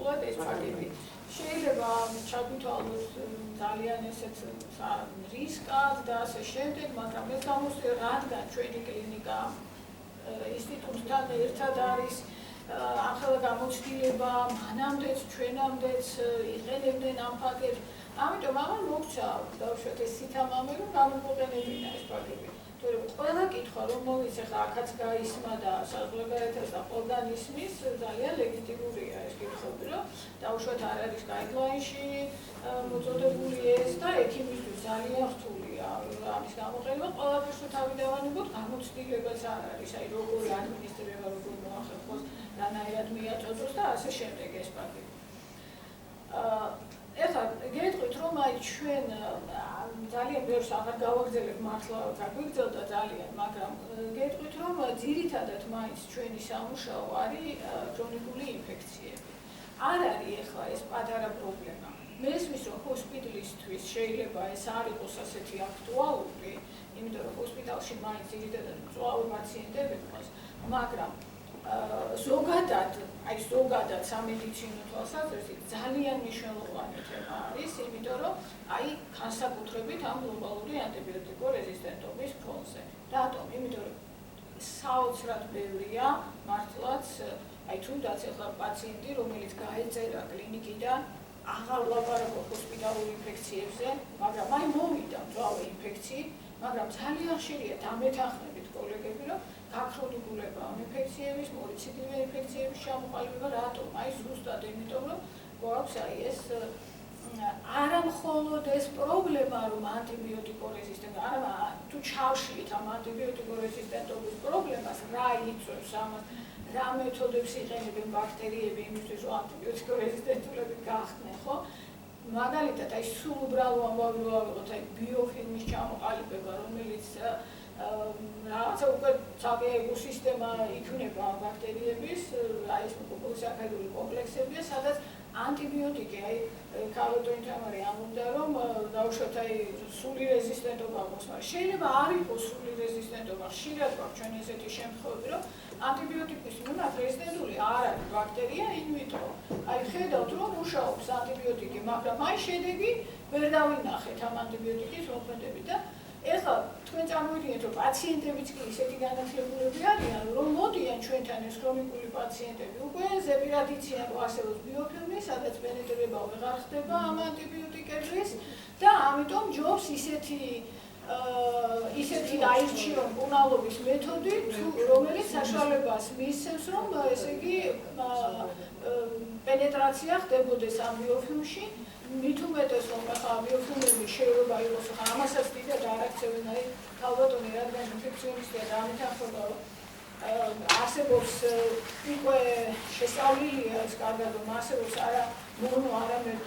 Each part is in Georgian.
კონკრეტულად ეს ფაქტები. შეიძლება ჩაგვითვალოთ ძალიან ესეთ რისკად და ასე შემდეგ, მაგრამ ეს გამოსწია, რადგან ჩვენი კლინიკა ინსტიტუტთან ერთად არის ახლა გამოცდილება, მანამდეც ჩვენამდეც იყენებდნენ ამ ფაქტებს. ამიტომ ამან მოგცა დავუშვათ ეს სითამამე, რომ გამოყენებინა ეს ფაქტები. ყველა კითხვა, რომელიც ახლა აქაც გაისმა და საზღვარგარეთას და ყველგან ისმის, ძალიან ლეგიტიმურია ეს კითხვები, რომ დავუშვათ არ არის გაიდლაინში მოწოდებული ეს და ექიმისთვის ძალიან რთულია ამის გამოყენება, ყველაფერს თუ თავი დავანებოთ, გამოცდილებაც არ არის, აი როგორ ადმინისტრირება, როგორ მოახერხოს, რანაირად მიაწოდოს და ასე შემდეგ ეს ფაქტები. ეხლა გეტყვით, რომ აი ჩვენ ძალიან ბევრს აღარ გავაგრძელებ, მართლა გაგვიგრძელდა ძალიან, მაგრამ გეტყვით, რომ ძირითადად მაინც ჩვენი სამუშაო არის ქრონიკული ინფექციები. არ არის ეხლა ეს პატარა პრობლემა. მესმის, რომ ჰოსპიტალისტვის შეიძლება ეს არ იყოს ასეთი აქტუალური, იმიტომ რომ ჰოსპიტალში მაინც ძირითადად მწვავე პაციენტები ყავს, მაგრამ ზოგადად სამედიცინო თვალსაზრისით ძალიან მნიშვნელოვანი თემა არის, იმიტომ რომ აი განსაკუთრებით ამ გლობალური ანტიბიოტიკო-რეზისტენტობის ფონზე. რატომ? იმიტომ რომ საოცრად ბევრია მართლაც, აი თუნდაც ახლა პაციენტი, რომელიც გაეწერა კლინიკიდან, აღარ ვლაპარაკობ ჰოსპიტალურ ინფექციებზე, მაგრამ აი მოვიდა მწვავე ინფექციით, მაგრამ ძალიან ხშირია დამეთანხმებით კოლეგები, რომ გაქრონიკულება ამ ინფექციების, მორიციდივე ინფექციების ჩამოყალიბება, რატომ? აი ზუსტად იმიტომ, რომ გვაქვს აი ეს არა მხოლოდ ეს პრობლემა, რომ ანტიბიოტიკო-რეზისტენტ, არა თუ ჩავშლით ამ ანტიბიოტიკო-რეზისტენტობის პრობლემას, რა იწვევს ამას, რა მეთოდებს იყენებენ ბაქტერიები იმისთვის, რომ ანტიბიოტიკო-რეზისტენტულები გახდნენ, ხო? მაგალითად, აი სულ უბრალო ამბავი ვიღოთ, აი ბიოფილმის ჩამოყალიბება, რომელიც რაღაცა უკვე ცალკე სისტემა იქნება ბაქტერიების, აი ეს პოლისაქარიდული კომპლექსებია, სადაც ანტიბიოტიკი, აი ქალოტოინთამარი ამბობდა, რომ დავუშვათ აი სული რეზისტენტობა აქვს, მაგრამ შეიძლება არ იყოს სული რეზისტენტობა, ხშირად გვაქვს ჩვენ ესეთი შემთხვევები, რომ ანტიბიოტიკის მიმართ რეზისტენტული არ არის ბაქტერია, იმიტომ აი ხედავთ, რომ მუშაობს ანტიბიოტიკი, მაგრამ აი შედეგი ვერ დავინახეთ ამ ანტიბიოტიკის მოქმედებით და ეხლა თქვენ წარმოვიდგინეთ, რომ პაციენტებიც კი ისეთი განათლებულები არიან, რომ მოდიან ჩვენთან ეს ქრონიკული პაციენტები, უკვე ზეპირად იციან, რომ არსებობს ბიოფილმი, სადაც პენეტრება ვეღარ ხდება ამ ანტიბიოტიკების და ამიტომ ჯობს ისეთი აირჩიონ მკურნალობის მეთოდი, რომელიც საშუალებას მისცემს, რომ ესე იგი პენეტრაცია ხდებოდეს ამ ბიოფილმში. მით უმეტეს, რომ ახლა ბიოფილმების შეურობა იყოს, ახლა ამასაც დიდად არ აქცევენ, აი ქალბატონი რადგან ინფექციონისტია და ამეთანხმება, რომ არსებობს უკვე შესწავლილია ეს კარგად, რომ არსებობს არა მონო, არამედ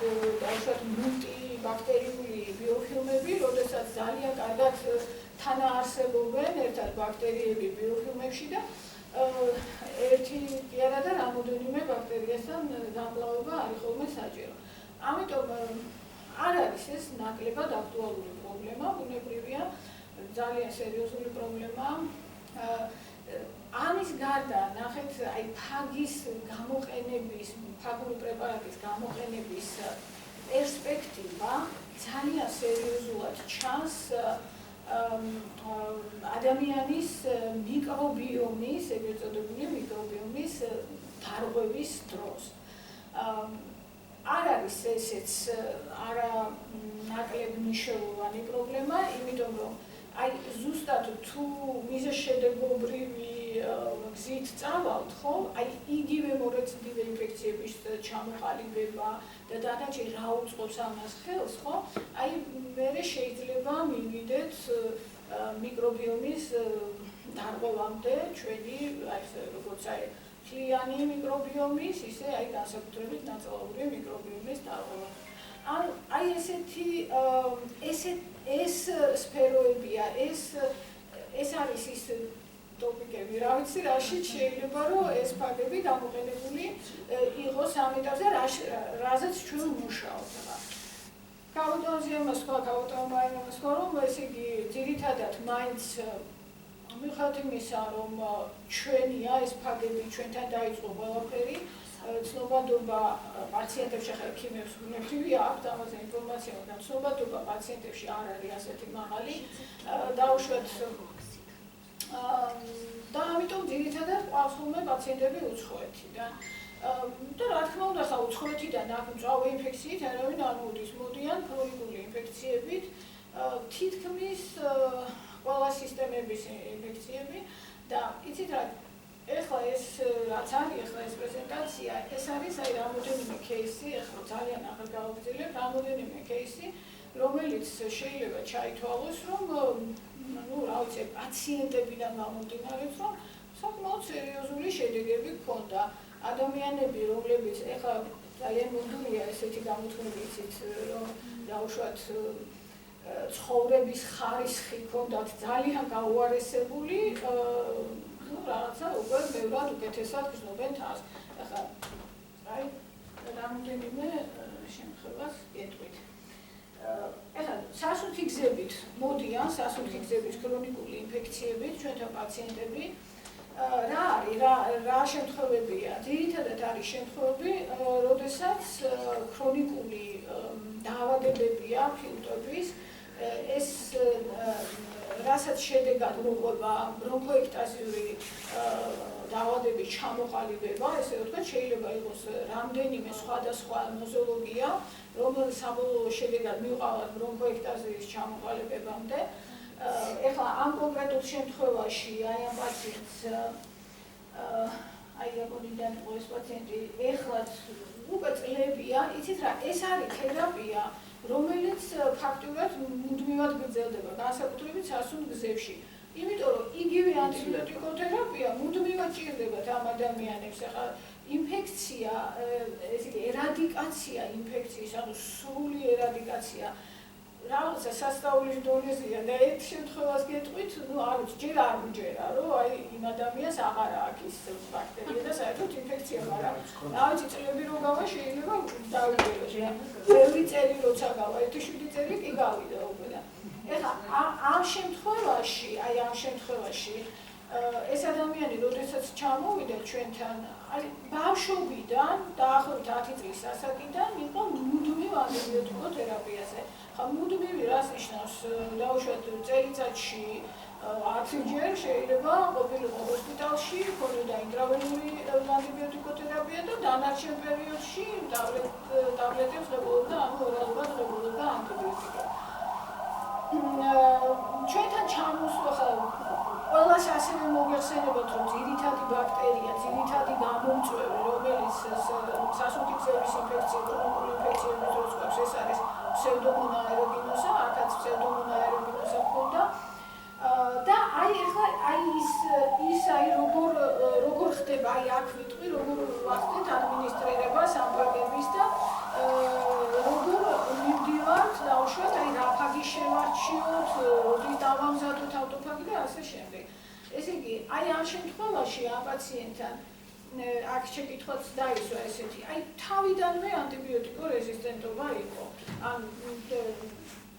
დავუშვათ მულტიბაქტერიული ბიოფილმები, როდესაც ძალიან კარგად თანაარსებობენ ერთად ბაქტერიები ბიოფილმებში და ერთი კი არა და რამოდენიმე ბაქტერიასთან დამკლავება არის ხოლმე საჭირო. ამიტომ არ არის ეს ნაკლებად აქტუალური პრობლემა, ბუნებრივია, ძალიან სერიოზული პრობლემა. ამის გარდა ნახეთ, აი ფაგის გამოყენების, ფაგური პრეპარატის გამოყენების პერსპექტივა ძალიან სერიოზულად ჩანს ადამიანის მიკრობიომის, ეგრეთ წოდებული მიკრობიომის დარღვევის დროს. არ არის ესეც არა ნაკლებ მნიშვნელოვანი პრობლემა, იმიტომ რომ აი ზუსტად თუ მიზეშედეგობრივი გზით წავალთ, ხო? აი იგივე მორეციდივე ინფექციების ჩამოყალიბება და დანარჩენი რა უწყობს ამას ხელს, ხო? აი მერე შეიძლება მივიდეთ მიკრობიომის დარღვევამდე ჩვენი აი როგორც აი ქლიანი მიკრობიომის, ისე აი განსაკუთრებით ნაწლავური მიკრობიომის დარღვევა. აი ეს სფეროებია, ეს არის ის ტოპიკები, რა ვიცი, რაშიც შეიძლება რომ ეს ფაქტები გამოყენებული იყოს ამ ეტაპზე, რაზეც ჩვენ ვმუშაობთ. ქალბატონზე ამას თქვა, ქალბატონმა ამას თქვა, რომ ესე იგი ძირითადად მაინც მიუხედავად იმისა, რომ ჩვენია ეს ფაქტები ჩვენთან დაიწყო ყველაფერი, ცნობადობა პაციენტებში ახლა ექიმებს უნებრივია აქვთ ამაზე ინფორმაცია, მაგრამ ცნობადობა პაციენტებში არ არის ასეთი მაღალი. დაუშვათ და ამიტომ ძირითადად ყავს ხოლმე პაციენტები უცხოეთიდან. და რა თქმა უნდა, ხა უცხოეთიდან აქ მწვავე ინფექციით არავინ არ მოდის, მოდიან ქრონიკული ინფექციებით, თითქმის ყველა სისტემების ინფექციები და იცით რა, ეხლა ეს რაც არის, ეხლა ეს პრეზენტაცია, ეს არის აი რამოდენიმე кейსი, ეხლა ძალიან ახალ გავაგრძელებ, რამოდენიმე кейსი, რომელიც შეიძლება ჩაითვალოს, რომ ну, რა ვიცი, პაციენტებიდან გამომდინარეობს, რომ საკმაოდ სერიოზული შედეგები ჰქონდა. ადამიანები, რომლებიც ეხლა ძალიან მუდმივია ესეთი გამოთქმები, იცით, რომ დაუშვათ ცხოვრების ხარისხი ჰქონდათ ძალიან გაუარესებული, ну, რაღაცა უკვე ბევრად უკეთესად გრძნობენ თავს. ახლა აი რამდენიმე შემთხვევას გეტყვით. ახლა სასუნთქი გზებით მოდიან, სასუნთქი გზების ქრონიკული ინფექციებით ჩვენთან პაციენტები. რა არის, რა შემთხვევებია? ძირითადად არის შემთხვევები, როდესაც ქრონიკული დაავადებები აქვს ფილტვების, ეს რასაც შედეგად მოყვება ბრონქოექტაზიური დაავადების ჩამოყალიბება, ესე ვთქვათ, შეიძლება იყოს რამდენიმე სხვადასხვა ნოზოლოგია, რომელიც საბოლოო შედეგად მივყავართ ბრონქოექტაზიის ჩამოყალიბებამდე. ეხლა ამ კონკრეტულ შემთხვევაში აი ამ პაციენტს აი იაპონიდან იყო ეს პაციენტი, ეხლა უკვე წლებია, იცით რა, ეს არის თერაპია, რომელიც ფაქტურად მუდმივად გრძელდება, განსაკუთრებით სასუნთქ გზებში. იმიტომ რომ იგივე ანტიბიოტიკოთერაპია მუდმივად ჭირდებათ ამ ადამიანებს. ახლა ინფექცია, ესე იგი ერადიკაცია ინფექციის, ანუ სრული ერადიკაცია რაღაცა სასწაულის დონეზეა და ერთ შემთხვევას გეტყვით, ну, არ ვიცი, ჯერ არ მჯერა, რომ აი იმ ადამიანს აღარ აქვს ის ბაქტერია და საერთოდ ინფექცია, მაგრამ რა ვიცი, წლები რო გავა, შეიძლება დავიგებოს რა. ბევრი წელი როცა გავა, 1-7 წელი კი გავიდა უკვე და ეხლა ამ შემთხვევაში, აი ამ შემთხვევაში ეს ადამიანი, როდესაც ჩამოვიდა ჩვენთან, არის ბავშვობიდან დაახლოებით 10 წლის ასაკიდან იყო მუდმივ ანტიბიოტიკოთერაპიაზე. ხა მუდმივი რას ნიშნავს? დაუშვათ წელიწადში 10 ჯერ შეიძლება ყოფილიყო ჰოსპიტალში, ქონოდა ინტრავენული ანტიბიოტიკოთერაპია და დანარჩენ პერიოდში ტაბლეტებს ღებულობდა, ანუ ორალურად ღებულობდა ანტიბიოტიკა. ჩვენთან ჩამოსვლა ხა ყველას ასევე მოგეხსენებათ, რომ ძირითადი ბაქტერია, ძირითადი გამომწვევი, რომელიც სასუნთქი გზების ინფექცია, ქრონიკული ინფექციების დროს გვაქვს, ეს არის ფსევდომონა აეროგინოზა, აქაც ფსევდომონა აეროგინოზა ჰქონდა. და აი ეხლა აი ის აი როგორ ხდება, აი აქ ვიტყვი, როგორ ვახდით ადმინისტრირება სამპარკების და როგორ მივდივართ დაუშვათ, აი რა ფაგი შევარჩიოთ, როდის დავამზადოთ ავტოფაგი და ასე შემდეგ. ესე იგი, აი ამ შემთხვევაში ამ პაციენტთან აქ შეკითხვაც დაისვა ესეთი, აი თავიდანვე ანტიბიოტიკო რეზისტენტობა იყო. ან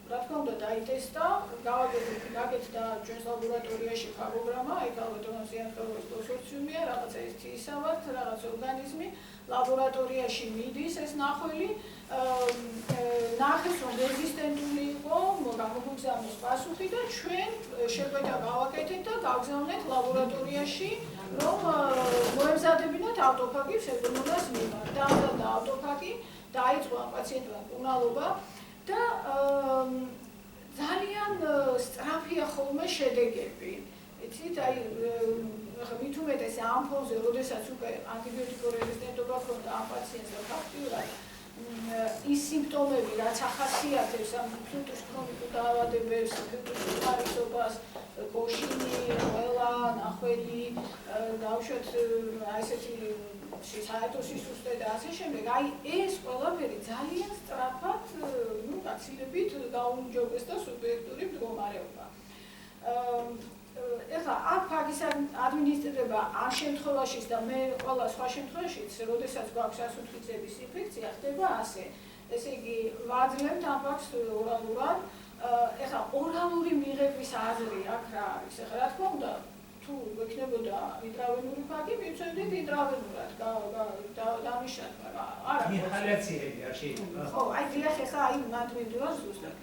რა თქმა უნდა დაიტესტა, გაკეთდა ჩვენს ლაბორატორიაში ფაგოგრამა, აი გალვატონაზიანთრობის კონსორციუმია, რაღაცა ეს თისავართ, რაღაც ორგანიზმი, ლაბორატორიაში მიდის ეს ნახველი, ნახეს რომ რეზისტენტული იყო, გამოგგზავნეს პასუხი და ჩვენ შეკვეთა გავაკეთეთ და გავგზავნეთ ლაბორატორიაში, რომ მოემზადებინათ ავტოფაგი ფსევდომონას მიმართ. დაამზადდა ავტოფაგი, დაიწყო ამ პაციენტმა მკურნალობა და ძალიან სწრაფია ხოლმე შედეგები. იცით, აი მით უმეტეს ამ ფონზე, როდესაც უკვე ანტიბიოტიკო რეზისტენტობა ჰქონდა ამ პაციენტს და ფაქტიურად ის სიმპტომები, რაც ახასიათებს ამ ფილტვის ქრონიკულ დაავადებებს, ფილტვის ხარისობას, გოშინი, ყველა, ნახველი, დავუშვათ აი ესეთი საერთო სისუსტე და ასე შემდეგ. აი ეს ყველაფერი ძალიან სწრაფად, ну, გაცილებით გაუმჯობეს და სუბიექტური მდგომარეობა. ეხლა აქ ფაგის ადმინისტრირება ამ შემთხვევაშიც და მე ყველა სხვა შემთხვევაშიც, როდესაც გვაქვს სასუნთქი გზების ინფექცია, ხდება ასე. ესე იგი, ვაძლევთ ამ ფაქტს ორალურად. ეხლა ორალური მიღების აზრი აქ რა არის? ეხლა რა თქმა უნდა, თუ გვექნებოდა ინტრავენური ფაგი, მივცემდით ინტრავენურად დავნიშნათ, მაგრამ არა. ინჰალაციები არ შეიძლება. ხო, აი დიახ, ხა აი მათ მივდივარ ზუსტად.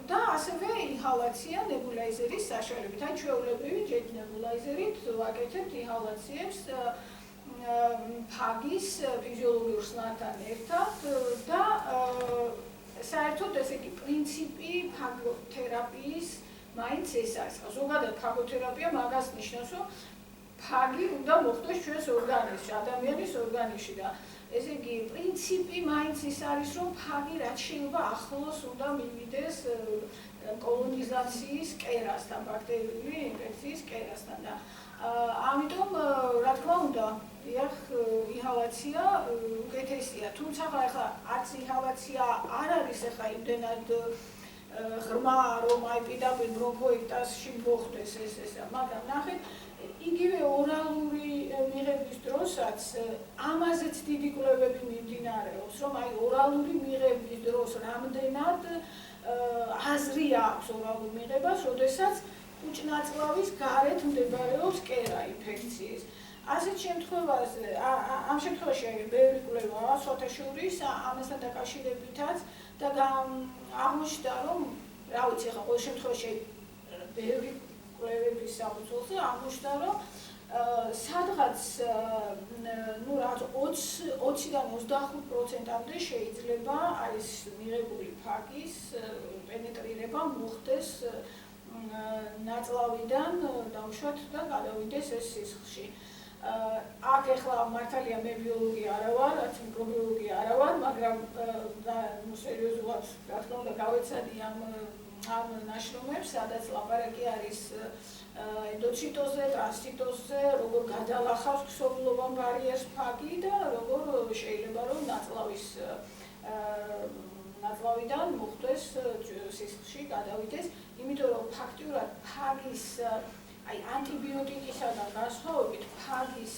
და ასევე ინჰალაცია ნებულაიზერის საშუალებით, აი ჩვეულებრივი ჯერ ნებულაიზერით ვაკეთებთ ინჰალაციებს ფაგის ფიზიოლოგიურ ხსნართან ერთად და საერთოდ ესე იგი პრინციპი ფაგოთერაპიის მაინც ეს არის. ზოგადად ფაგოთერაპია მაგას ნიშნავს, რომ ფაგი უნდა მოხვდეს ჩვენს ორგანიზმში, ადამიანის ორგანიზმში და ესე იგი პრინციპი მაინც ის არის, რომ ფაგი რაც შეიძლება ახლოს უნდა მივიდეს კოლონიზაციის კერასთან, ბაქტერიული ინფექციის კერასთან და ამიტომ რა თქმა უნდა, დიახ, ინჰალაცია უკეთესია, თუმცა ხა არც ინჰალაცია არ არის ხა იმდენად ღრმა, რომ აი პირდაპირ ბრონქოექტაზში მოხდეს ესა, მაგრამ ნახეთ, იგივე ორალური მიღების დროსაც ამაზეც დიდი კვლევები მიმდინარეობს, რომ აი ორალური მიღების დროს რამდენად აზრი აქვს ორალურ მიღებას, როდესაც კუჭნაწლავის გარეთ მდებარეობს კერა ინფექციის. ასეთ შემთხვევაში, ამ შემთხვევაში ბევრი კვლევაა, სხვათა შორის ამასთან დაკავშირებითაც და აღმოჩნდა, რომ რა ვიცი, ხა ყოველ შემთხვევაში ბევრი კვლევების საფუძველზე აღმოჩნდა, რომ სადღაც ნუ რაღაც 20-დან 25%-მდე შეიძლება ეს მიღებული ფაგის პენეტრირება მოხდეს ნაწლავიდან დავუშვათ და გადავიდეს ეს სისხლში. აქ ახლა მართალია მე ბიოლოგი არა ვარ, რაც მიკრობიოლოგი არა ვარ, მაგრამ სერიოზულად რა თქმა უნდა გავეცადი ამ ნაშრომებს, სადაც ლაპარაკი არის ენდოციტოზზე, ტრანსციტოზზე, როგორ გადალახავს ქსოვილოვან ბარიერს ფაგი და როგორ შეიძლება რომ ნაწლავიდან მოხდეს სისხლში გადავიდეს, იმიტომ რომ ფაქტიურად ფაგის აი ანტიბიოტიკისაგან განსხვავებით ფაგის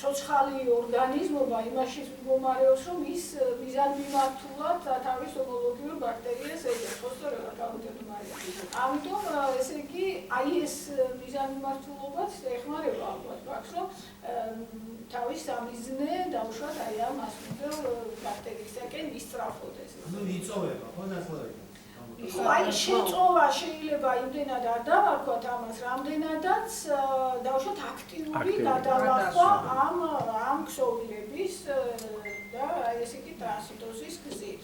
ცოცხალი ორგანიზმობა იმაში მდგომარეობს, რომ ის მიზანმიმართულად თავის ჰომოლოგიურ ბაქტერიას ეძებს, ხო სწორად გავუძებთ მარია. ამიტომ ესე იგი აი ეს მიზანმიმართულობაც ეხმარება ალბათ ფაქს, რომ თავის სამიზნე დავუშვათ აი ამ ასმოდელ ბაქტერიისაკენ ისწრაფოდეს. ნუ იწოვება, ხო ნაწლავი? ხო, აი შეწოვა შეიძლება იმდენად არ დავარქვათ ამას, რამდენადაც დავუშვათ აქტიური გადალახვა ამ ქსოვილების და ესე იგი ტრანსიტოზის გზით.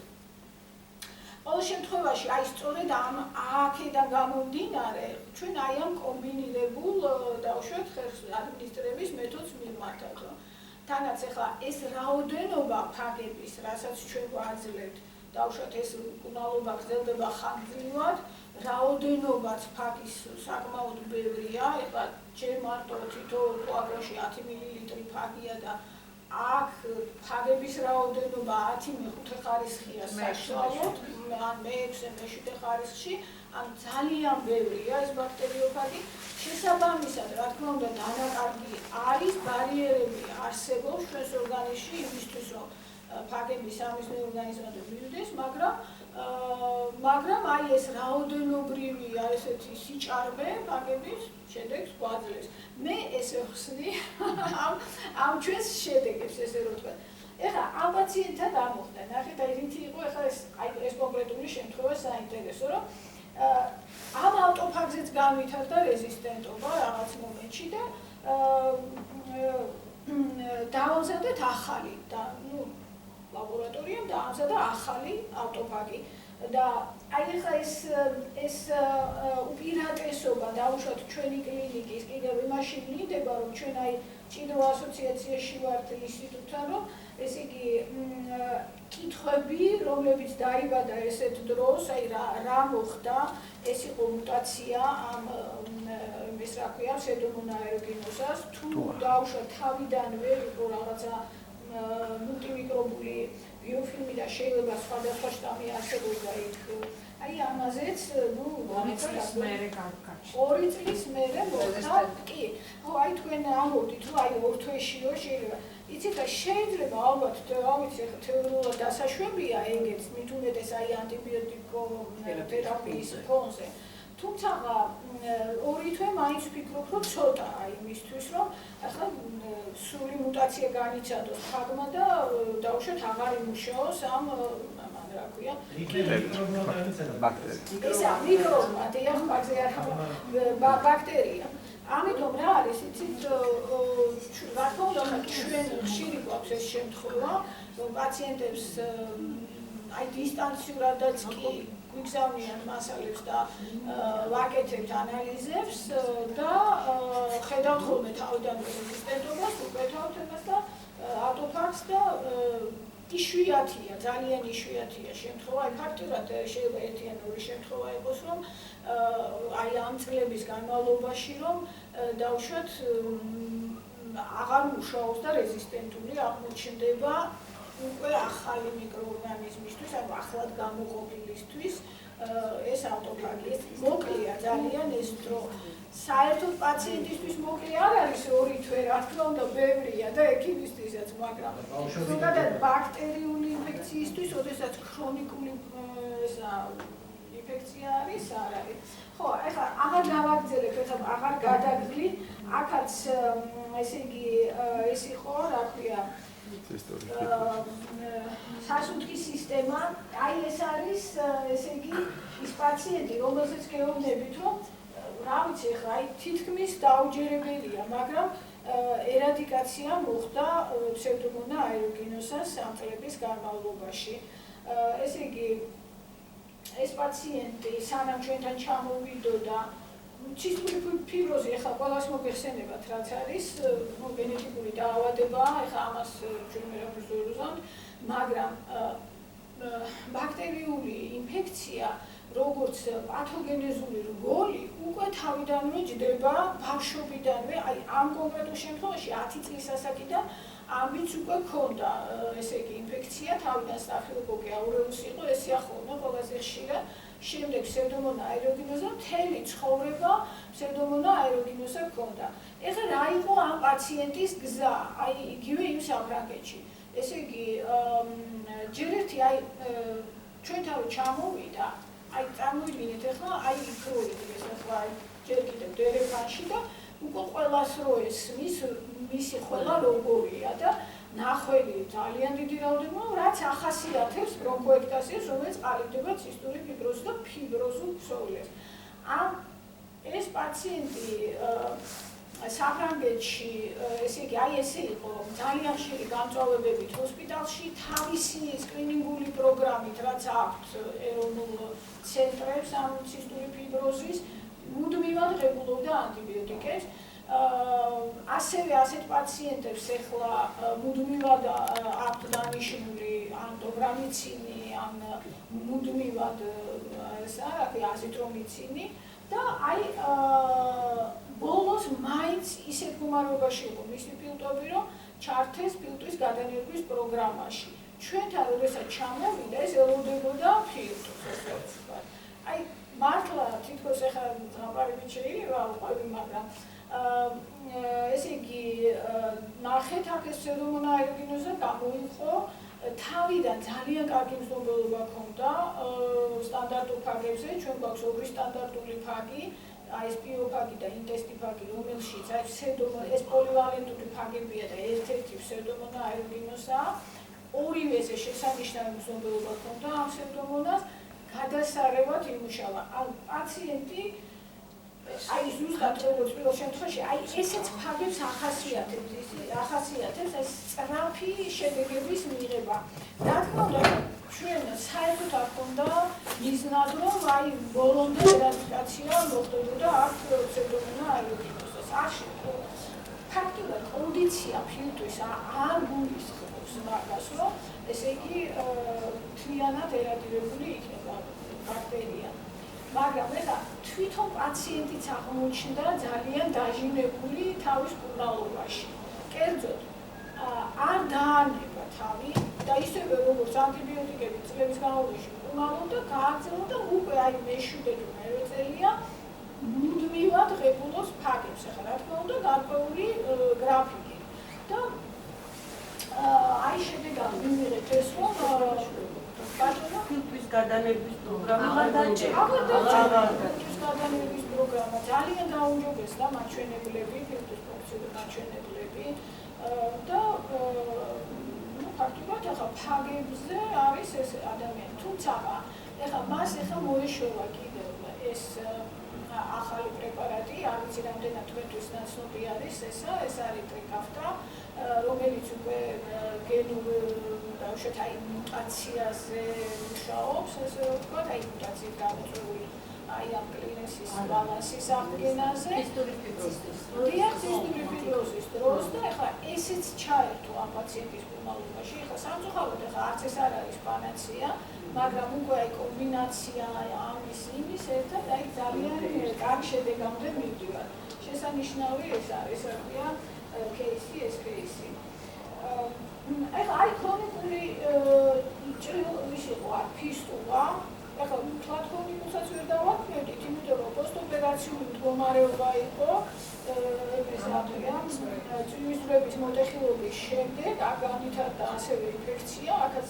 ყოველ შემთხვევაში, აი სწორედ აქედან გამომდინარე, ჩვენ აი ამ კომბინირებულ დავუშვათ ხერხს ადმინისტრების მეთოდს მივმართავთ. თანაც ახლა ეს რაოდენობა ფაგების, რასაც ჩვენ გვაძლევთ, დავუშვათ ეს კუნალობა გრძელდება ხანგრძლივად, რაოდენობაც ფაგის საკმაოდ ბევრია, ეხლა ჯერ მარტო თითოეულ ფუაგროში 10 მილილიტრი ფაგია და აქ ფაგების რაოდენობა 10-5 ხარისხია საშუალოდ, ან მე-6, მე-7 ხარისხში, ან ძალიან ბევრია ეს ბაქტერიოფაგი. შესაბამისად, რა თქმა უნდა, დანაკარგი არის, ბარიერები არსებობს ჩვენს ორგანიზმში იმისთვის, რომ ფაგები სამიზნე ორგანიზმამდე მივიდეს, მაგრამ აი ეს რაოდენობრივი ესეთი სიჭარბე ფაგების შედეგს გვაძლევს. მე ესე ვხსნი ამ ჩვენს შედეგებს, ესე რომ ვთქვა. ეხლა ამ პაციენტთან ამოხდა, ნახეთ აი რითი იყო ეხლა ეს კონკრეტული შემთხვევა საინტერესო, რომ ამ ავტოფაგზეც განვითარდა რეზისტენტობა რაღაც მომენტში და დავამზადეთ ახალი და ნუ ლაბორატორიამ დაამზადა ახალი ავტოფაგი და აი ახლა ეს უპირატესობა დავუშვათ ჩვენი კლინიკის კიდევ იმაში ვლინდება, რომ ჩვენ აი ჭიდრო ასოციაციაში ვართ ინსტიტუტთან, რომ ესე იგი კითხვები, რომლებიც დაიბადა ესეთ დროს, აი რა მოხდა, ეს იყო მუტაცია ამ ეს რა ქვია, სედომონ აეროგენოზას, თუ დავუშვათ თავიდანვე იყო რაღაცა მულტიმიკრობული ბიოფილმი და შეიძლება სხვადასხვა შტამი არსებობდა იქ. აი ამაზეც, ნუ 2 წლის მერე გავკარჩი. 2 წლის მერე მოხდა, კი. ხო, აი თქვენ ამბობდით, რომ აი ორ თვეშიო შეიძლება. იცით, შეიძლება ალბათ, რა ვიცი, ხა თეორიულად დასაშვებია ეგეც, მით უმეტეს აი ანტიბიოტიკო თერაპიის ფონზე. თუმცა ორი თვე მაინც ვფიქრობ, რომ ცოტაა იმისთვის, რომ ახლა სრული მუტაცია განიცადოს ფრაგმა და დაუშვათ აღარ იმუშაოს ამ რა ქვია ესა მიკრობმა დიახ მაგზე არა ბაქტერია ამიტომ რა არის იცით რა თქმა უნდა ჩვენ ხშირი გვაქვს ეს შემთხვევა რომ პაციენტებს აი დისტანციურადაც კი გვიგზავნიან მასალებს და ვაკეთებთ ანალიზებს და ხედავთ ხოლმე თავიდან რეზისტენტობას, უკვეთავთ იმას და ავტოფაქს და იშვიათია, ძალიან იშვიათია შემთხვევა, აი ფაქტურად შეიძლება ერთი ან ორი შემთხვევა იყოს, რომ აი ამ წლების განმავლობაში რომ დაუშვათ აღარ მუშაობს და რეზისტენტული აღმოჩნდება უკვე ახალი მიკროორგანიზმისთვის, ანუ ახლად გამოყოფილისთვის ეს ავტოფაგი მოკლეა ძალიან ეს დრო. საერთოდ პაციენტისთვის მოკლე არ არის ორი თვე, რა თქმა უნდა, ბევრია და ექიმისთვისაც, მაგრამ ზოგადად ბაქტერიული ინფექციისთვის, ოდესაც ქრონიკული ინფექცია არის, არ არის. ხო, ეხლა აღარ გავაგრძელებ, ეხლა აღარ გადაგვლით, აქაც ესე იგი ეს იყო, რა ქვია სასუნთქის სისტემა, აი ეს არის, ესე იგი, ის პაციენტი, რომელზეც გეუბნებით, რომ რა ვიცი, ხა აი თითქმის დაუჯერებელია, მაგრამ ერადიკაცია მოხდა ფსევდომონა აერუგინოსას ამ წლების განმავლობაში. ესე იგი, ეს პაციენტი სანამ ჩვენთან ჩამოვიდოდა ცისტური ფიბროზი ახლა ყველას მოგეხსენებათ რაც არის გენეტიკური დაავადებაა ახლა ამას ჩვენ ვერაფერს ვერ უზავთ მაგრამ ბაქტერიული ინფექცია როგორც პათოგენეზული რგოლი უკვე თავიდანვე ჯდება ბავშვობიდანვე აი ამ კონკრეტულ შემთხვევაში 10 წლის ასაკიდან ამის უკვე ქონდა ესე იგი ინფექცია თავიდან სტაფილოკოკი აურეუსი იყო ეს ახლა ყველაზე ხშირად შემდეგ ფსევდომონა აერუგინოზა მთელი ცხოვრება ფსევდომონა აერუგინოზა ქონდა. ეხლა რა იყო ამ პაციენტის გზა? აი იგივე იმ საფრანგეთში. ესე იგი ჯერ ერთი აი ჩვენთან ჩამოვიდა, აი წარმოვიდგინეთ ეხლა აი იქ რო ის ახლა ჯერ კიდევ დერეფანში და უკვე ყველას რო ესმის მისი ყველა როგორია და ნახველი ძალიან დიდი რაოდენობა, რაც ახასიათებს ბრონქოექტაზიას, რომელიც ყალიბდება ცისტური ფიბროზი და ფიბროზულ ქსოვილებს. ეს პაციენტი საფრანგეთში, ესე იგი, აი ესე იყო, ძალიან ხშირი გამწვავებებით ჰოსპიტალში, თავისი სკრინინგული პროგრამით, რაც აქვთ ეროვნულ ცენტრებს ამ ცისტური ფიბროზის, მუდმივად ღებულობდა ანტიბიოტიკებს. ასევე ასეთ პაციენტებს ეხლა მუდმივად აქვთ დანიშნული ან დოგრამიცინი, ან მუდმივად აზითრომიცინი და აი ბოლოს მაინც ისეთ მდგომარეობაში იყო მისი ფილტვები, რომ ჩართეს ფილტვის გადანერგვის პროგრამაში. ჩვენთან როდესაც ჩამოვიდა, ეს ელოდებოდა ფილტვს. აი მართლა თითქოს ეხლა ზღაპარებით შეიძლება ვყვები, მაგრამ ესე იგი ნახეთ აქ ეს ფსევდომონა აერუგინოზა გამოიყო თავიდან ძალიან კარგი მზნობელობა ჰქონდა სტანდარტულ ფაგებზე ჩვენ გვაქვს ორი სტანდარტული ფაგი ეს პიოფაგი და ინტესტიფაგი რომელშიც აი ფსევდომონა ეს პოლივალენტური ფაგებია და ერთ-ერთი ფსევდომონა აერუგინოზა ორივეზე შესანიშნავი მზნობელობა ჰქონდა ამ ფსევდომონას გადასარევად იმუშავა პაციენტი აი ზუსტად როგორც პირველ შემთხვევაში აი ესეც ფაგებს ახასიათებს ეს სწრაფი შედეგების მიღება. რა თქმა უნდა ჩვენ საერთოდ არ ქონდა მიზნად რომ აი ბოლომდე ერადიკაცია მოხდებოდა აქ ფსევდომონა აერუგინოზას. ფაქტობრივად კონდიცია ფილტვის არ გულისხმობს მაგას რომ ესე იგი თლიანად ერადირებული იქნება ბაქტერია. მაგრამ ეხლა თვითონ პაციენტიც აღმოჩნდა ძალიან დაჟინებული თავის მკურნალობაში. კერძოდ არ დაანება თავი და ისევე როგორც ანტიბიოტიკები წლების განმავლობაში მკურნალობდა, გააგრძელდა და უკვე აი მეშვიდე თუ მერვე წელია მუდმივად ღებულობს ფაგებს. ეხლა რა თქმა უნდა გარკვეული გრაფიკი და აი შედეგად მივიღეთ ეს რომ ფილტვის გადანერგვის პროგრამა დაჭერა. გადანერგვის პროგრამა ძალიან გაუმჯობესდა მაჩვენებლები, ფილტვის ფუნქციური მაჩვენებლები და ფაქტობრივად ახლა ფაგებზე არის ეს ადამიანი, თუმცა ახლა მას ახლა მოეშოვა კიდევ ეს ახალი პრეპარატი, არ ვიცი რამდენად თქვენთვის ნაცნობი არის ეს არის ტრიკაფტა, რომელიც უკვე გენურ დაუშვათ აი მუტაციაზე მუშაობს, ესე ვთქვათ, აი მუტაციით გამოწვეული აი ამ კლინესის ბალანსის აღდგენაზე. ცისტური ფიბროზის დროს და ახლა ესეც ჩაერთო ამ პაციენტის პულმოლოგიაში. ახლა სამწუხაროდ ახლა არც ეს არ არის პანაცეა, მაგრამ უკვე აი კომბინაცია ამის იმის ერთად აი ძალიან კარგ შედეგამდე მივდივარ. შესანიშნავი ეს არის, რა ქვია, кейსი, ეს кейსი. ახლა აი ქრონიკული ჭრილობის იყო არ ფისტულა. ახლა თქვათ ქრონიკულსაც ვერ დავაქმნებდით, იმიტომ რომ პოსტოპერაციული მდგომარეობა იყო ეს რატოა ჭრილობის მოტეხილობის შემდეგ განვითარდა ასევე ინფექცია, აქაც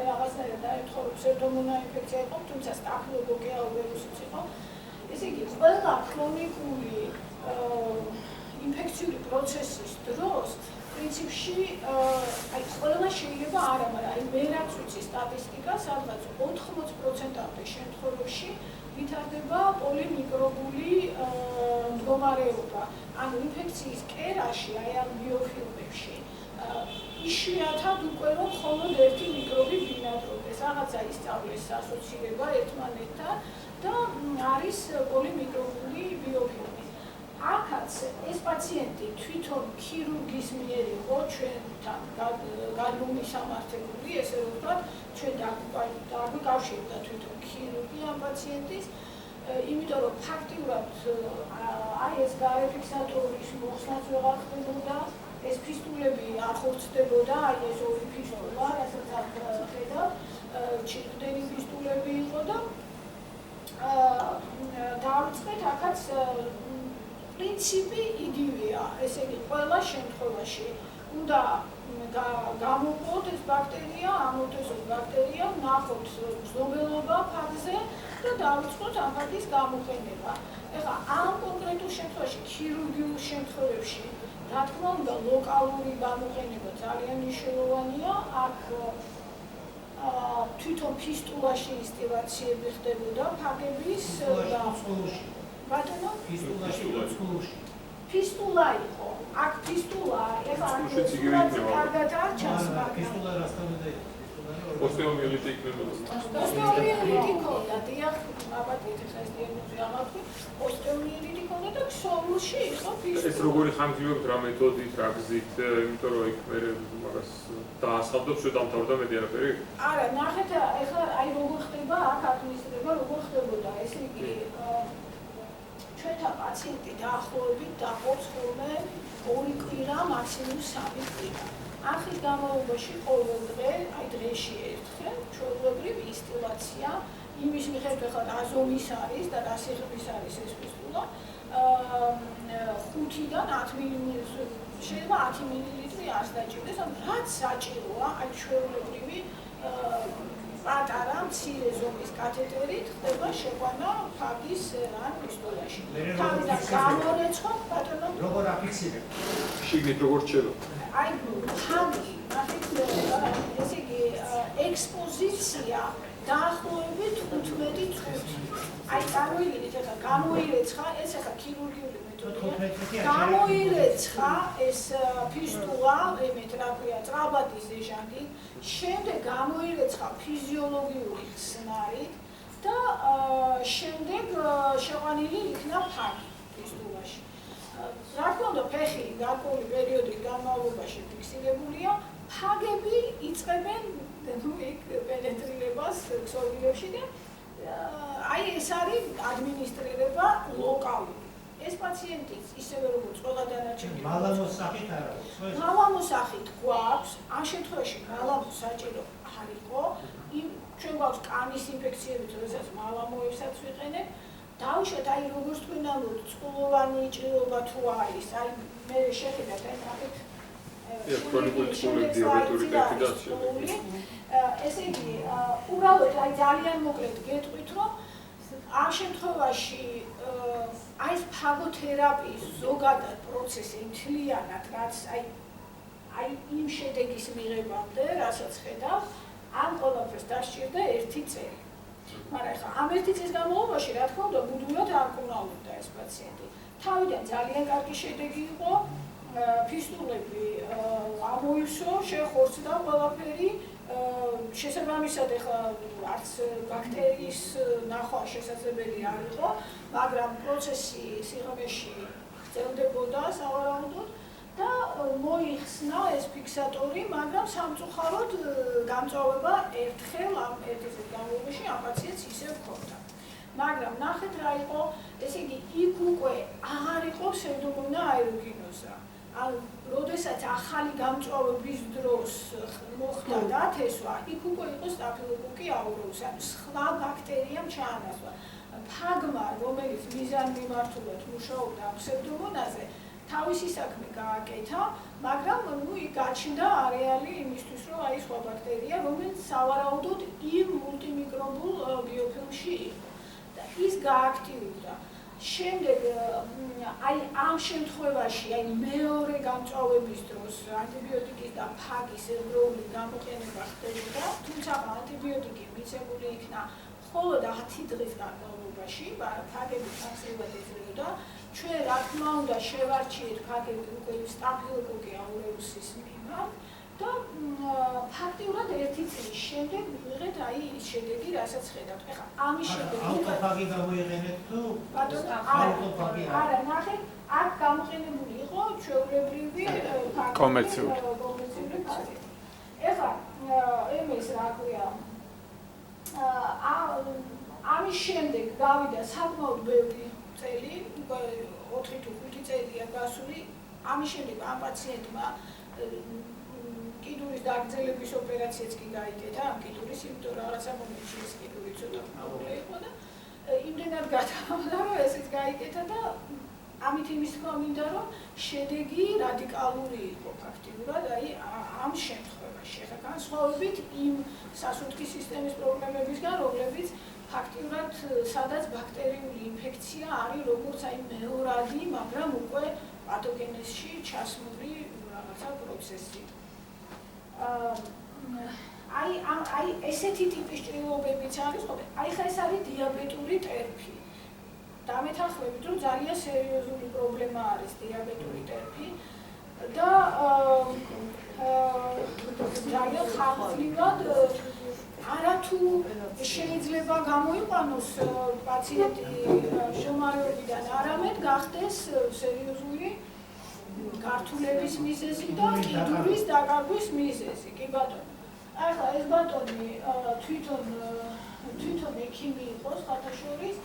რაღაცნაირად დაემთხვა რომ ფსევდომონა ინფექცია იყო, თუმცა სტაფილოკოკკეალურუსიც იყო. ესე იგი, ყველა ქრონიკული ინფექციური პროცესის დროს პრინციპში აი ყველა შეიძლება არა, მაგრამ აი მე რაც ვიცი სტატისტიკა, სადღაც 80%-ამდე შემთხვევებში ვითარდება პოლიმიკრობული მდგომარეობა. ანუ ინფექციის კერაში, აი ამ ბიოფილმებში იშვიათად უკვე რომ მხოლოდ ერთი მიკრობი ბინადრობდეს, რაღაცა ისწავლეს ასოცირება ერთმანეთთან და არის პოლიმიკრობული ბიოფილმი. აქაც ეს პაციენტი თვითონ ქირურგის მიერ იყო ჩვენთან გადმომისამართებული, ესე ვთქვათ, ჩვენ დაგვიკავშირდა თვითონ ქირურგი ამ პაციენტის, იმიტომ რომ ფაქტიურად აი ეს გარეფიქსატორის მოხსნაც ვეღარ ხდებოდა, ეს ფისტულები არ ხორცდებოდა, აი ეს ორი ფისტულა, რასაც აქ ხედავთ, ჩირკდენი ფისტულები იყო და დავიწყეთ აქაც პრინციპი იგივეა, ესე იგი, ყველა შემთხვევაში უნდა გამოვყოთ ეს ბაქტერია, ამოთესოთ ბაქტერია, ნახოთ მზნობელობა ფაგზე და დავიწყოთ ამ ფაგის გამოყენება. ეხლა ამ კონკრეტულ შემთხვევაში, ქირურგიულ შემთხვევებში, რა თქმა უნდა, ლოკალური გამოყენება ძალიან მნიშვნელოვანია. აქ თვითონ ფისტულაში ინსტილაციები ხდებოდა ფაგების და ბატონო ფისტულა იყო. აქ ფისტულა, ეხლა კარგად არ ჩანს, ფისტულა რასთანადა იყო? ოსტეომიელიტი იქნებოდა. ოსტეომიელიტი ქონდა, დიახ, აბატით ახლა ეს დიაგნოზი ამაქვი, ოსტეომიელიტი ქონდა და ქსოვილში იყო ფისტულა. ეს როგორი ხანგრძლივობთ, რა მეთოდით, რა გზით, იმიტომ რომ იქ მე მაგას დაასხავდობ, შედამთავრდა მეტი არაფერი? არა, ნახეთ, ეხლა აი როგორ ხდება აქ ადმინისტრირება, როგორ ხდებოდა, ესე იგი ჩვენთან პაციენტი დაახლოებით დაყოლს ხოლმე 2 კვირა, მაქსიმუმ 3 კვირა. ახლის განმავლობაში ყოველ დღე, აი დღეში ერთხელ, ჩვეულებრივ ინსტილაცია, იმის მიხედვით ახლა რა ზომის არის და რა სიღრმის არის ეს ფისტულა, 5-დან 10 მილილიტრი, შეიძლება 10 მილილიტრი არ დაჭირდეს, ანუ რაც საჭიროა, აი ჩვეულებრივი პატარა მცირე ზომის კათეტერით ხდება შეყვანა ფაგის ან ფისტულაში. თავიდან გამორეცხვა, ბატონო. როგორ აფიქსირებ? შიგნით როგორ რჩება? აი ფაგი, ესე იგი ექსპოზიცია დაახლოებით 15 წუთი. აი წარმოიდგინეთ, ახლა გამოირეცხა, ეს ახლა ქირურგიული მეთოდია. გამოირეცხა ეს ფისტულა, იმით რა ქვია, წრაბადის ეჟანგით, შემდეგ გამოირეცხა ფიზიოლოგიური ხსნარით და შემდეგ შეყვანილი იქნა ფაგი ფისტულაში. რა თქმა უნდა, ფეხი გარკვეული პერიოდის განმავლობაში ფიქსირებულია, ფაგები იწყებენ იქ პენეტრირებას ქსოვილებში და აი ეს არის ადმინისტრირება ლოკალური. ეს პაციენტიც ისევე როგორც ყველა დანარჩენი მალამოსახით არ არის. მალამოსახით გვაქვს, ამ შემთხვევაში მალამო საჭირო არ იყო. ჩვენ გვაქვს კანის ინფექციებით, როდესაც მალამოებსაც ვიყენებ. დავუშვათ, აი როგორც თქვენ ამბობთ, წყლოვანი ჭრილობა თუ არის, აი მე შეხედათ აი ნახეთ ქრონიკული წყლული დიაბეტური ტექნიკა. ესე იგი, უბრალოდ აი ძალიან მოკლედ გეტყვით, რომ ამ შემთხვევაში აი ეს ფაგოთერაპიის ზოგადად პროცესი მთლიანად, რაც აი იმ შედეგის მიღებამდე, რასაც ხედავ, ამ ყველაფერს დასჭირდა 1 წელი. მაგრამ ეხლა ამ 1 წლის განმავლობაში, რა თქმა უნდა, მუდმივად არ მკურნალობდა ეს პაციენტი. თავიდან ძალიან კარგი შედეგი იყო, ფისტულები ამოივსო, შეხორცდა ყველაფერი, შესაბამისად ეხლა არც ბაქტერიის ნახვა შესაძლებელი არ იყო, მაგრამ პროცესი სიღრმეში გრძელდებოდა სავარაუდოდ და მოიხსნა ეს ფიქსატორი, მაგრამ სამწუხაროდ გამწვავება ერთხელ ამ 1 წლის განმავლობაში ამ პაციენტს ისევ ჰქონდა. მაგრამ ნახეთ რა იყო, ესე იგი იქ უკვე აღარ იყო ფსევდომონა აერუგინოზა. როდესაც ახალი გამწვავების დროს მოხდა დათესვა, იქ უკვე იყო სტაფილოკოკი აურეუსი, ანუ სხვა ბაქტერიამ ჩაანაცვლა. ფაგმა, რომელიც მიზანმიმართულად მუშაობდა ამ ფსევდომონაზე, თავისი საქმე გააკეთა, მაგრამ იქ გაჩნდა არეალი იმისთვის, რომ აი სხვა ბაქტერია, რომელიც სავარაუდოდ იმ მულტიმიკრობულ ბიოფილმში იყო. და ის გააქტიურდა. შემდეგ აი ამ შემთხვევაში, აი მეორე გამწვავების დროს ანტიბიოტიკის და ფაგის ერთდროული გამოყენება ხდებოდა, თუმცა ანტიბიოტიკი მიცემული იქნა მხოლოდ 10 დღის განმავლობაში, მაგრამ ფაგები ფასეულად ეძლეოდა. ჩვენ რა თქმა უნდა შევარჩიეთ ფაგები უკვე სტაფილოკოკი აურეუსის მიმართ და ფაქტიურად 1 წლის შემდეგ მივიღეთ აი ის შედეგი, რასაც ხედავთ. ეხლა ამის შემდეგ აუტოფაგი გამოიყენეთ თუ აუტოფაგი არა, ნახეთ, აქ გამოყენებული იყო ჩვეულებრივი კომერციული ფაგი. ეხლა ეს რა ქვია, ამის შემდეგ გავიდა საკმაოდ ბევრი წელი, 4 თუ 5 წელია გასული, ამის შემდეგ ამ პაციენტმა კიდურის დაგრძელების ოპერაციაც კი გაიკეთა, ამ კიდურის, იმიტომ რომ რაღაცა მომენტში ეს კიდური ცოტა მაღლა იყო და იმდენად გადავიდა, რომ ესეც გაიკეთა და ამით იმის თქვა მინდა, რომ შედეგი რადიკალური იყო ფაქტიურად, აი ამ შემთხვევაში. ეხლა განსხვავებით იმ სასუნთქის სისტემის პრობლემებისგან, რომლებიც ფაქტიურად სადაც ბაქტერიული ინფექცია არის როგორც აი მეორადი, მაგრამ უკვე პათოგენეზში ჩასმული რაღაცა პროცესი. აი ესეთი ტიპის ჭრილობებიც არის, აი ხა ეს არის დიაბეტური ტერფი. დამეთანხმებით, რომ ძალიან სერიოზული პრობლემა არის დიაბეტური ტერფი და ძალიან ხანგრძლივად არათუ შეიძლება გამოიყვანოს პაციენტი შრომარეობიდან, არამედ გახდეს სერიოზული გართულების მიზეზი და კიდურის დაკარგვის მიზეზი. კი ბატონო. ახლა ეს ბატონი თვითონ ექიმი იყო სხვათა შორის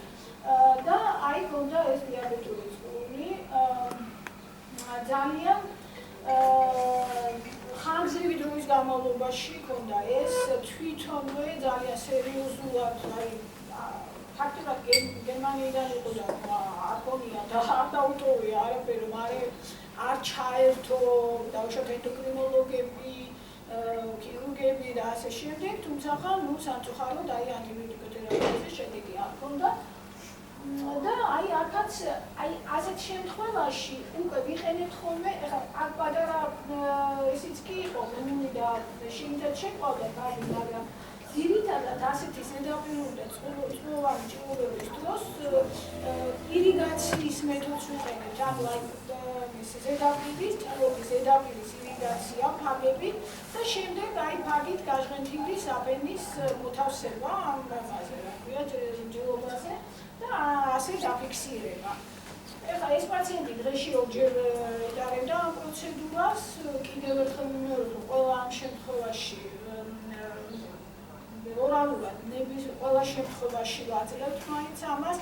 და აი გონდა ეს დიაბეტური წყურვილი ძალიან ხანგრძლივი დროის განმავლობაში ჰქონდა ეს თვითონვე ძალიან სერიოზულად აი ფაქტობრივად გერმანიიდან იყო და არ ქონია და არ დაუტოვია არაფერი, მაგრამ არ ჩაერთო დაუშვათ ენდოკრინოლოგები, ქირურგები და ასე შემდეგ, თუმცა ნუ სამწუხაროდ აი ანტიბიოტიკოთერაპიის შედეგი არ ჰქონდა. და აი აქაც აი ასეთ შემთხვევაში უკვე ვიყენებთ ხოლმე, ეხლა აქ პატარა ისიც კი იყო, მუნი და შინდაც შეყვავდა კარგი, მაგრამ ძირითადად ასეთი ზედაპირული და წყლოვანი ჭიუღების დროს ირიგაციის მეთოდს ვიყენებთ, ანუ აი ზედაპირის, ჭიუღების ზედაპირის ირიგაცია ფაგებით და შემდეგ აი ფაგით გაჟღენთილი საფენის მოთავსება ამ ბაზაზე, რა ქვია, ჭიუღაზე და ასე დაფიქსირება. ეხლა ეს პაციენტი დღეში ორჯერ ეტარებდა ამ პროცედურას, კიდევ ერთხელ მიმეორებ, რომ ყველა ამ შემთხვევაში ორალურად ნების ყველა შემთხვევაში ვაძლევთ მაინც ამას.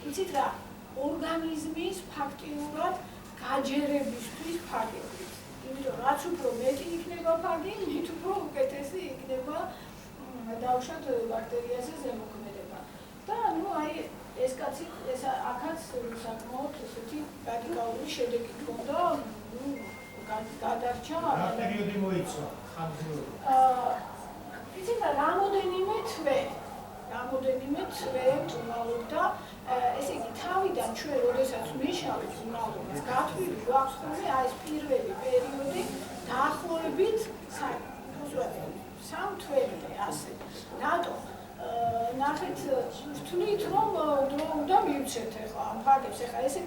იცით რა, ორგანიზმის ფაქტიურად გაჯერებისთვის ფაგებით. იმიტომ რაც უფრო მეტი იქნება ფაგი, მით უფრო უკეთესი იქნება დაუშვათ ბაქტერიაზე ზემოქმედება. და ნუ აი ეს კაცი ეს აქაც საკმაოდ ესეთი რადიკალური შედეგი ჰქონდა, ნუ გადარჩა. რა პერიოდი მოიცვა ხანგრძლივობა? იცით რა, რამოდენიმე თვე. რამოდენიმე თვე უმალობდა. ესე იგი, თავიდან ჩვენ როდესაც ვეშავით უმალობას, გათვლილი გვაქვს ხოლმე აი ეს პირველი პერიოდი დაახლოებით სამ თვემდე ასე. რატო? ნახეთ, ვთვლით რომ დრო უნდა მივცეთ ახლა ამ ფაქტებს. ახლა ესე